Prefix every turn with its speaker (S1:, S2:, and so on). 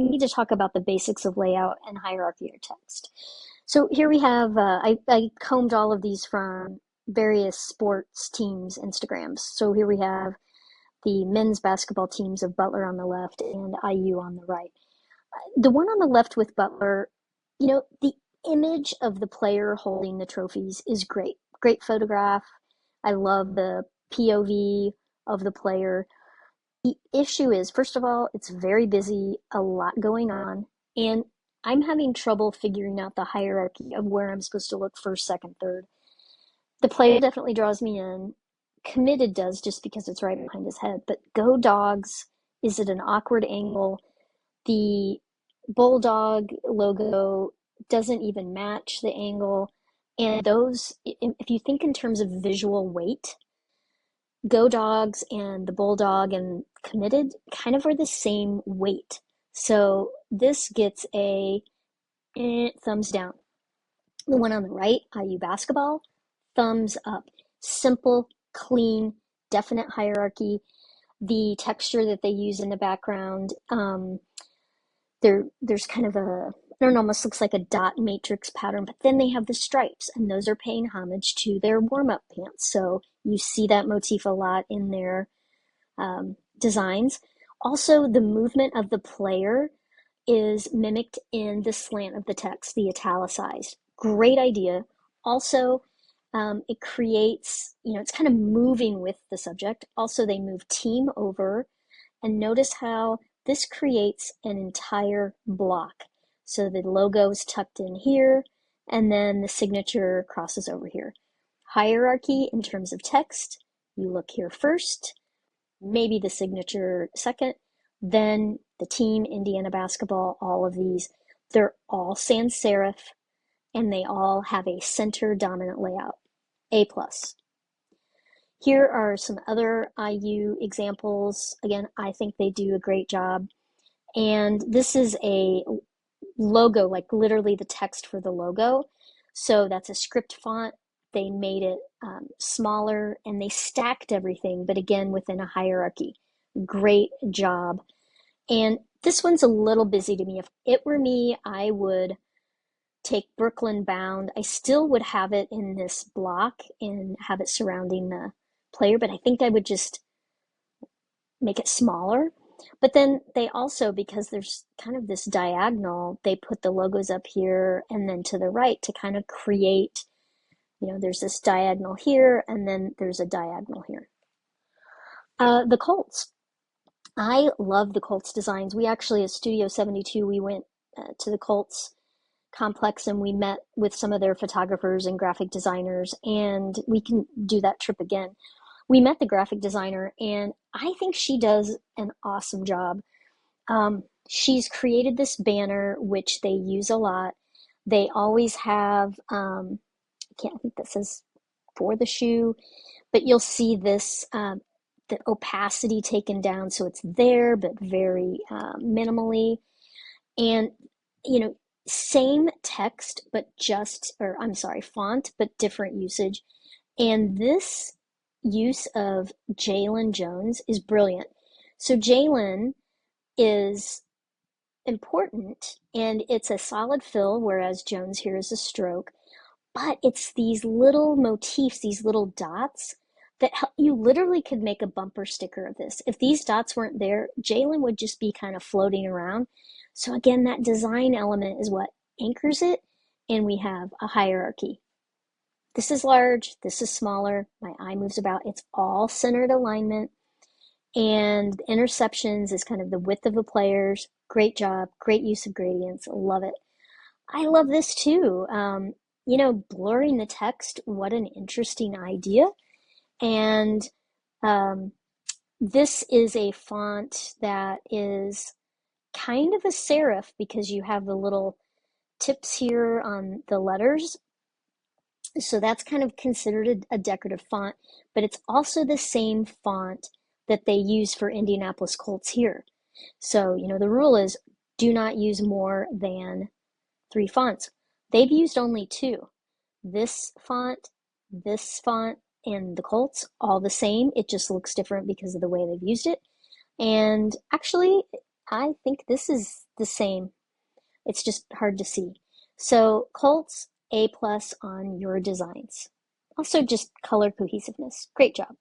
S1: we need to talk about the basics of layout and hierarchy of text. So here we have, I combed all of these from various sports teams' Instagrams. So here we have the men's basketball teams of Butler on the left and IU on the right. The one on the left with Butler, the image of the player holding the trophies is great. Great photograph. I love the POV of the player. The issue is, first of all, it's very busy, a lot going on, and I'm having trouble figuring out the hierarchy of where I'm supposed to look first, second, third. The player definitely draws me in. Committed does just because it's right behind his head. But Go Dogs is at an awkward angle. The Bulldog logo doesn't even match the angle. And those, if you think in terms of visual weight, Go Dogs and the Bulldog and Committed kind of are the same weight. So this gets a thumbs down. The one on the right, IU basketball, thumbs up. Simple, clean, definite hierarchy. The texture that they use in the background, there's kind of I don't know, almost looks like a dot matrix pattern, but then they have the stripes, and those are paying homage to their warm-up pants. So you see that motif a lot in their designs. Also, the movement of the player is mimicked in the slant of the text, the italicized. Great idea. Also, it creates, it's kind of moving with the subject. Also, they move team over, and notice how this creates an entire block. So the logo is tucked in here, and then the signature crosses over here. Hierarchy in terms of text, you look here first, maybe the signature second, then the team, Indiana basketball, all of these. They're all sans serif, and they all have a center dominant layout. A plus. Here are some other IU examples. Again, I think they do a great job. And this is a logo, like literally the text for the logo. So that's a script font. They made it smaller, and they stacked everything, but again, within a hierarchy. Great job. And this one's a little busy to me. If it were me, I would take Brooklyn Bound. I still would have it in this block and have it surrounding the player, but I think I would just make it smaller. But then they also, because there's kind of this diagonal, they put the logos up here and then to the right to kind of create, there's this diagonal here, and then there's a diagonal here. The Colts. I love the Colts designs. We actually, at Studio 72, we went to the Colts complex, and we met with some of their photographers and graphic designers, and we can do that trip again. We met the graphic designer, and I think she does an awesome job. She's created this banner, which they use a lot. They always have, I think that says for the shoe, but you'll see this, the opacity taken down, so it's there, but very minimally. And, same text, but font, but different usage. And this use of Jalen Jones is brilliant. So Jalen is important, and it's a solid fill, whereas Jones here is a stroke. But it's these little motifs, these little dots that you literally could make a bumper sticker of this. If these dots weren't there, Jalen would just be kind of floating around. So again, that design element is what anchors it, and we have a hierarchy. This is large, this is smaller, my eye moves about. It's all centered alignment, and interceptions is kind of the width of the players. Great job, great use of gradients, love it. I love this too. Blurring the text, what an interesting idea. And this is a font that is kind of a serif because you have the little tips here on the letters. So that's kind of considered a decorative font, but it's also the same font that they use for Indianapolis Colts here. So, the rule is do not use more than 3 fonts. They've used only 2. This font, and the Colts, all the same. It just looks different because of the way they've used it. And actually, I think this is the same. It's just hard to see. So Colts, A plus on your designs. Also just color cohesiveness. Great job.